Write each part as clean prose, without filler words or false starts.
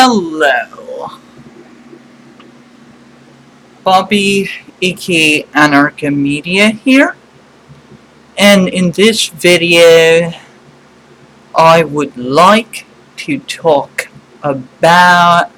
Hello, Bobby, aka Anarcha Media here, and in this video I would like to talk about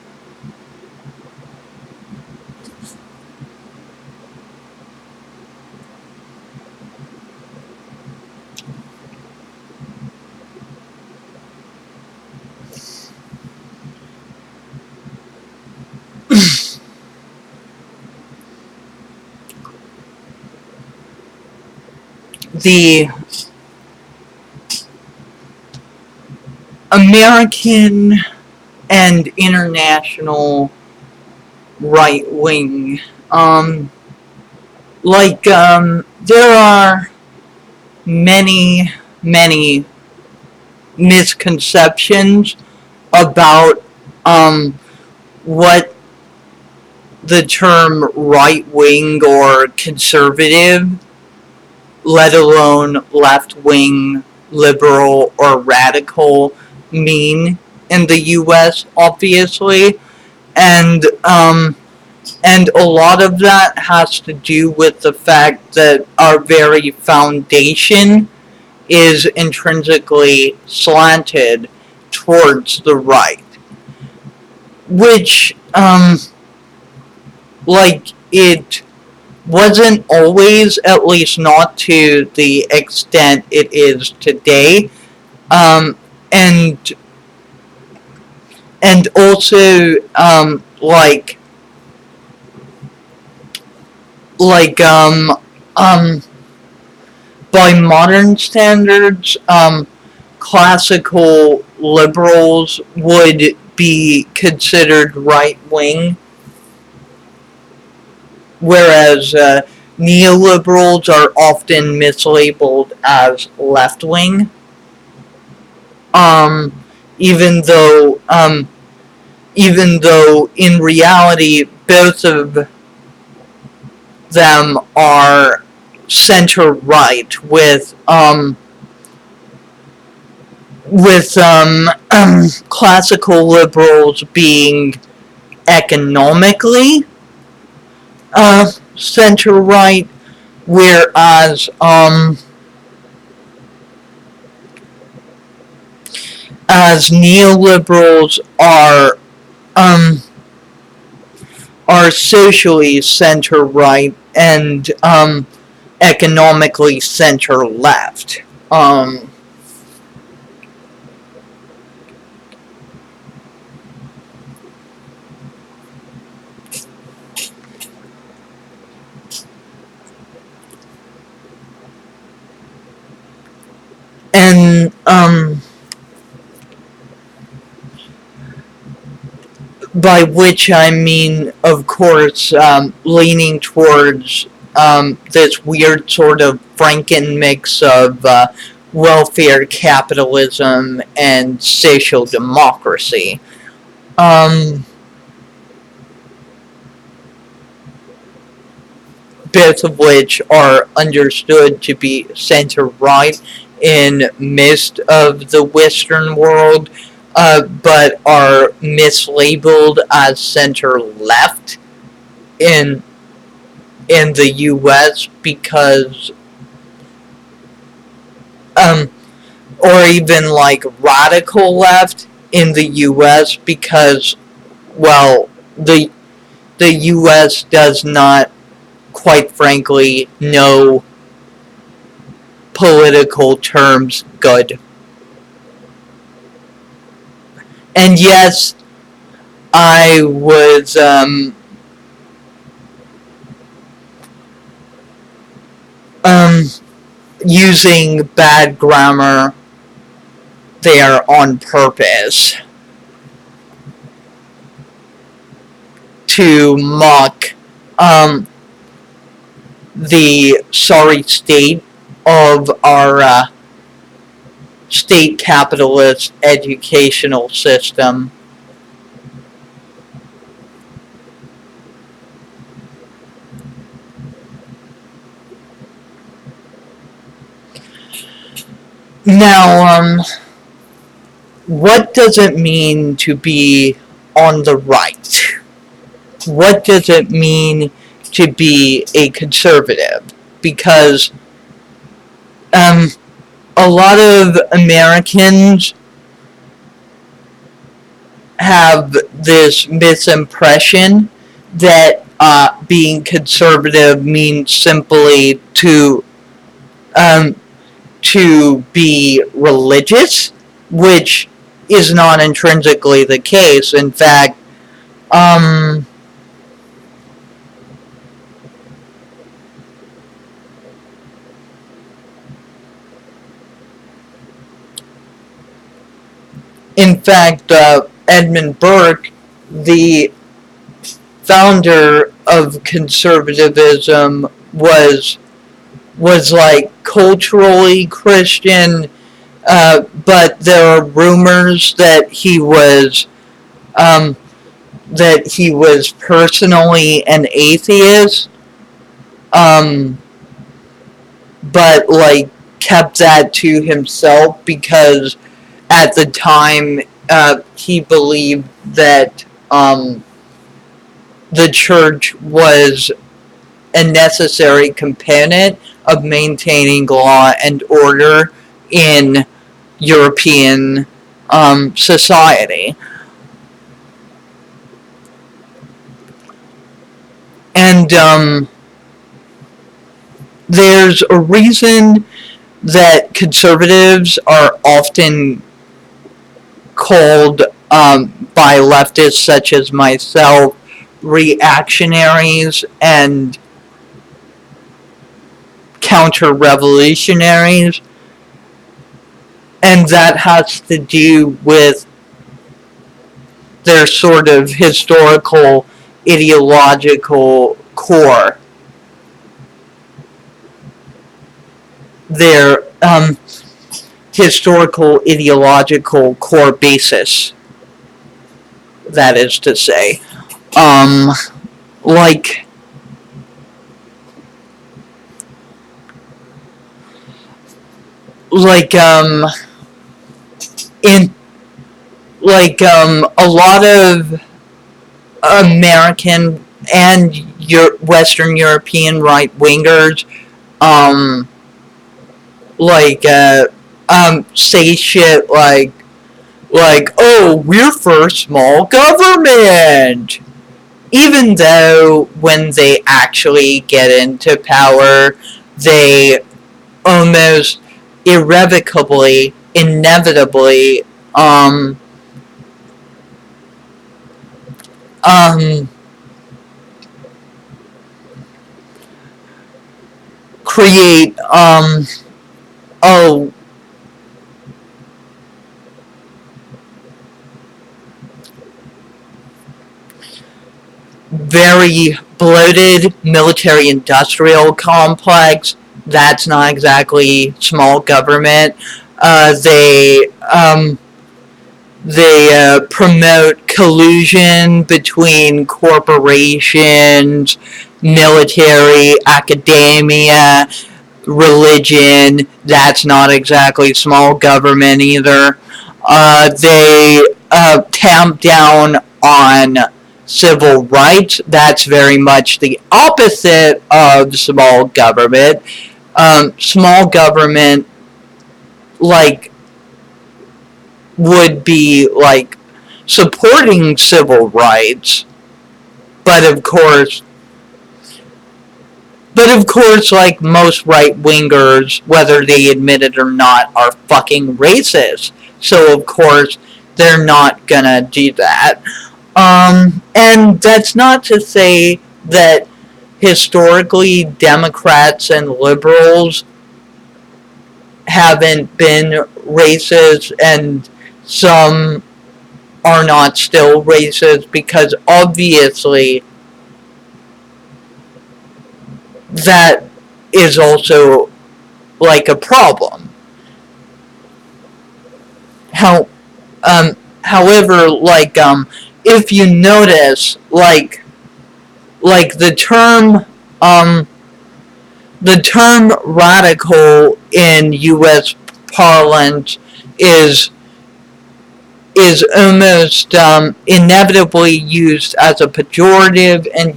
the American and international right wing. There are many misconceptions about what the term right wing or conservative, let alone left wing, liberal, or radical, mean in the US, obviously. And, and a lot of that has to do with the fact that our very foundation is intrinsically slanted towards the right, which, it wasn't always, at least not to the extent it is today, um, and and also, like by modern standards, classical liberals would be considered right wing, whereas neoliberals are often mislabeled as left wing. Um, even though even though in reality both of them are center right, with classical liberals being economically center right, whereas as neoliberals um are socially center right and economically center left. And by which I mean, of course, leaning towards this weird sort of Franken mix of welfare capitalism and social democracy. Um, Both of which are understood to be center right in most of the Western world, but are mislabeled as center left in the U.S. because, um, or even like radical left in the U.S. because, well, the U.S. does not, quite frankly, know political terms good. And yes, I was um, using bad grammar there on purpose to mock the sorry state of our state capitalist educational system. Now, what does it mean to be on the right. What does it mean to be a conservative? Because a lot of Americans have this misimpression that being conservative means simply um, to be religious, which is not intrinsically the case. In fact, um, Edmund Burke, the founder of conservatism, was like culturally Christian, but there are rumors um, that he was personally an atheist, um, but like kept that to himself because at the time he believed that the church was a necessary component of maintaining law and order in European society. And there's a reason that conservatives are often called by leftists such as myself reactionaries and counter-revolutionaries, and that has to do with their sort of historical ideological core, their historical ideological core basis, that is to say. Um, like, like, in, a lot of American and Western European right wingers, um, like, say shit oh, we're for small government. Even though when they actually get into power, they almost irrevocably, inevitably, um, create, oh, very bloated military industrial complex. That's not exactly small government. They promote collusion between corporations, military, academia, religion. That's not exactly small government either. They tamp down on civil rights. That's very much the opposite of small government. Small government, like, would be like supporting civil rights, but of course, like most right wingers, whether they admit it or not, are fucking racist. So of course they're not gonna do that. And that's not to say that historically Democrats and liberals haven't been racist and some are not still racist, because obviously that is also like a problem. How, however, if you notice, like the term radical in U.S. parlance is is almost inevitably used as a pejorative and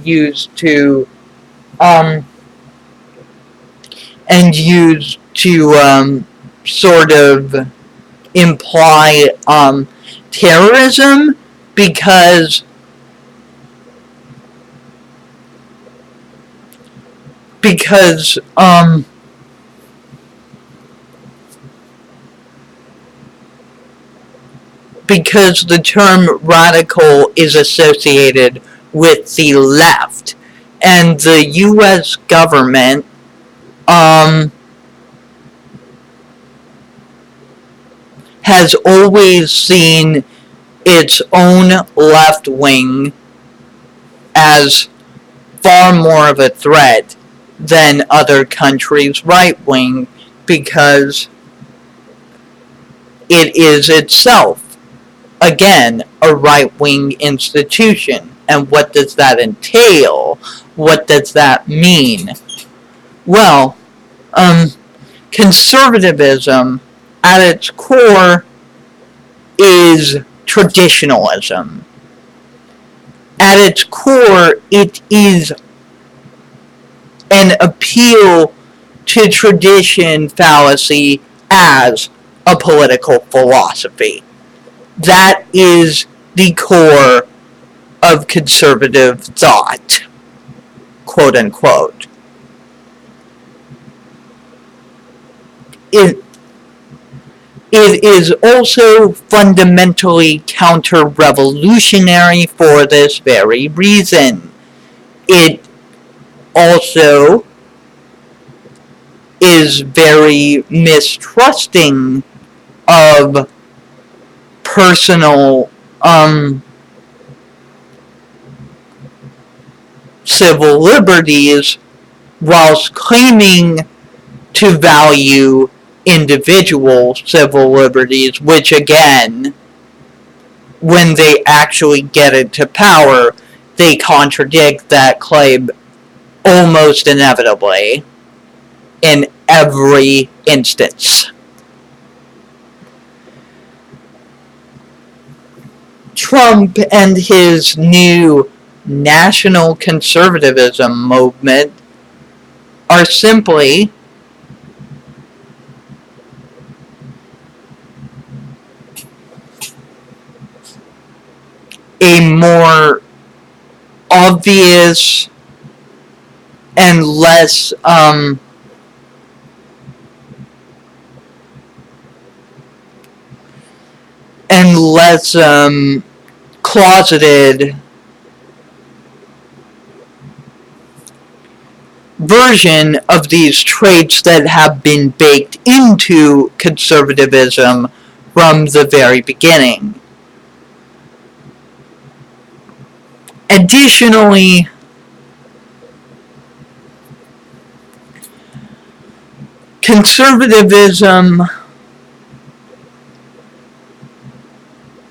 um, used to sort of imply terrorism because because um, because the term radical is associated with the left, and the U.S. government um, has always seen its own left wing as far more of a threat than other countries' right wing because it is itself, again, a right wing institution. And what does that entail? What does that mean? Well, um, conservatism at its core is traditionalism. At its core, it is an appeal to tradition fallacy as a political philosophy. That is the core of conservative thought, quote unquote. It, it is also fundamentally counter-revolutionary for this very reason. It also is very mistrusting of personal civil liberties whilst claiming to value individual civil liberties, which again, when they actually get into power, they contradict that claim almost inevitably in every instance. Trump and his new national conservatism movement are simply a more obvious and less closeted version of these traits that have been baked into conservatism from the very beginning. Additionally, conservatism,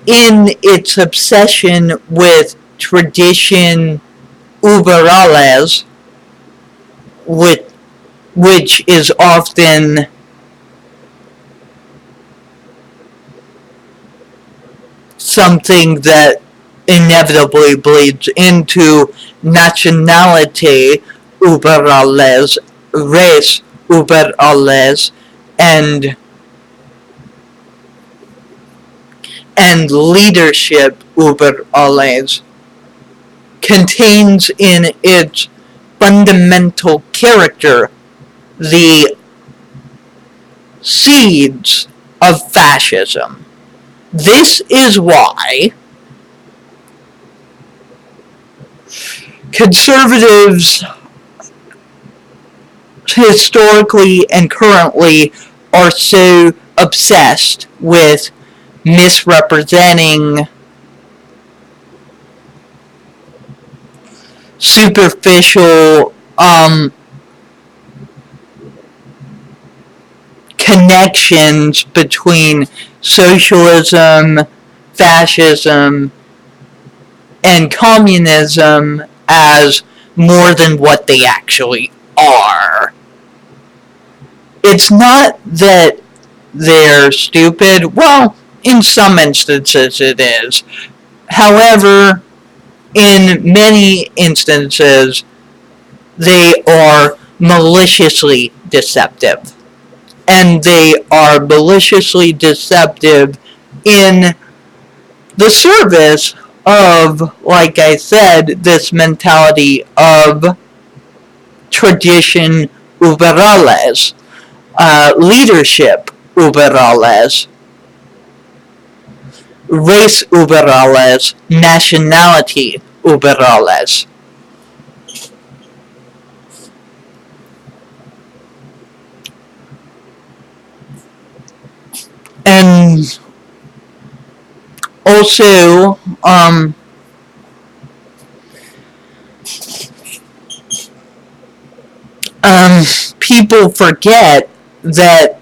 in its obsession with tradition über alles, which is often something that inevitably bleeds into nationality über alles, race über alles, and leadership über alles, contains in its fundamental character the seeds of fascism. This is why conservatives historically and currently are so obsessed with misrepresenting superficial connections between socialism, fascism, and communism as more than what they actually are. It's not that they're stupid. Well, in some instances it is. However, in many instances, they are maliciously deceptive. And they are maliciously deceptive in the service of, like I said, this mentality of tradition über alles, leadership über alles, race über alles, nationality über alles. And also, people forget that,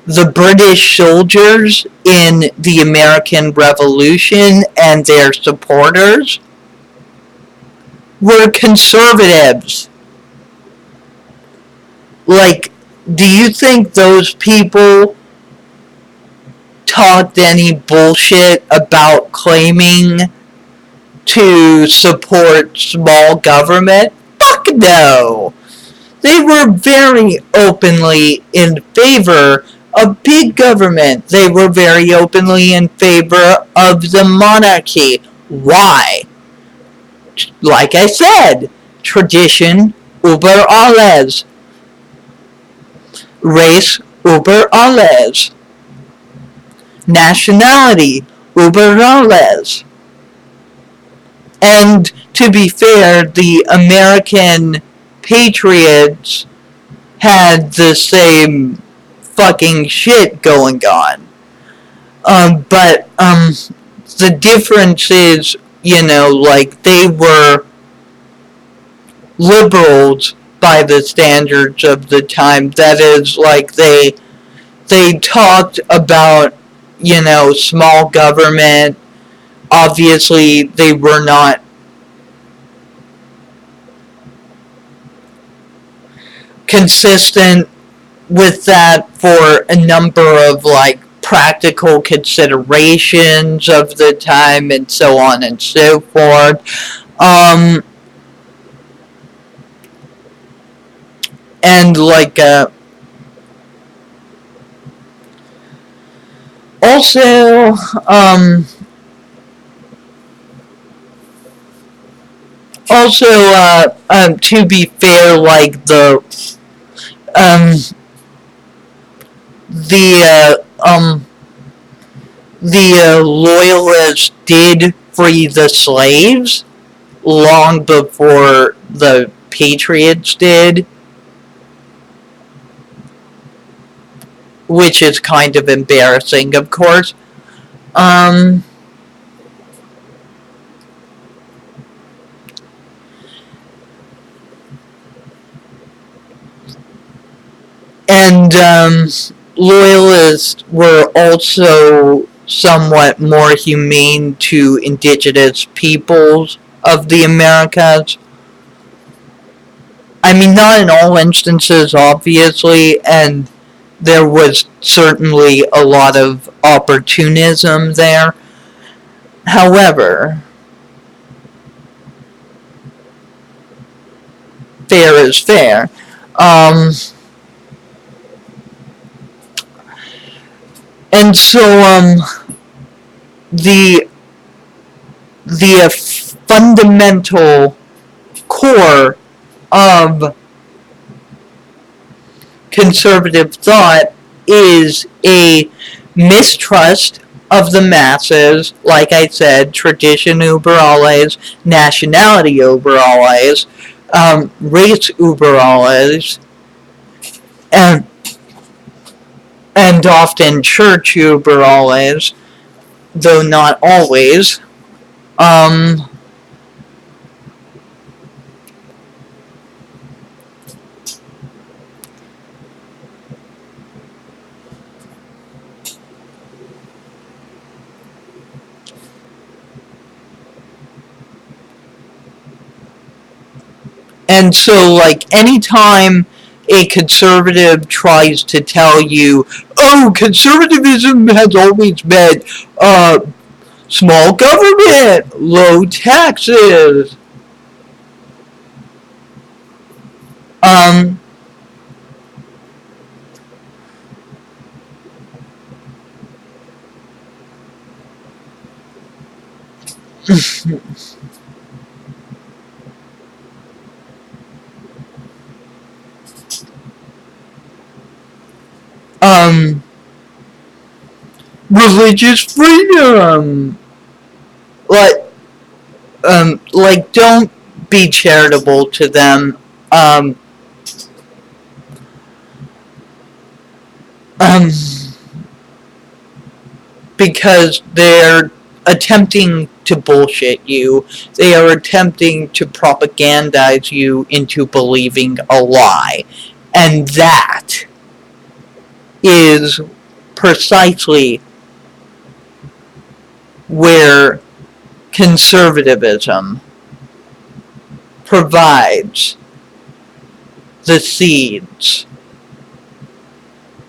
the British soldiers in the American Revolution and their supporters were conservatives. Like, do you think those people talked any bullshit about claiming to support small government? Fuck no! They were very openly in favor of big government. They were very openly in favor of the monarchy. Why? Like I said, tradition über alles. Race über alles. Nationality über alles. And to be fair, the American patriots had the same fucking shit going on. But the difference is, like, they were liberals by the standards of the time. That is, like, they talked about, small government. Obviously, they were not consistent with that for a number of, like, practical considerations of the time and so on and so forth. And, like, also, to be fair, like, um, the, loyalists did free the slaves long before the patriots did, which is kind of embarrassing, of course. And loyalists were also somewhat more humane to indigenous peoples of the Americas. I mean, not in all instances, obviously, and there was certainly a lot of opportunism there. However, fair is fair. And so, the fundamental core of conservative thought is a mistrust of the masses, like I said, tradition über alles, nationality über alles, race über alles, and often church über alles, though not always. And so, like, anytime a conservative tries to tell you, oh, conservatism has always meant small government, low taxes, um, um, religious freedom. Like, don't be charitable to them. Um, um, because they're attempting to bullshit you. They are attempting to propagandize you into believing a lie. And that is precisely where conservatism provides the seeds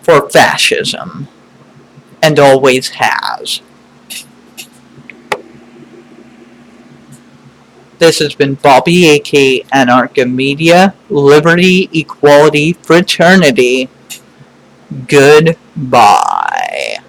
for fascism, and always has. This has been Bobby, aka Anarcha Media, Liberty, Equality, Fraternity. Goodbye.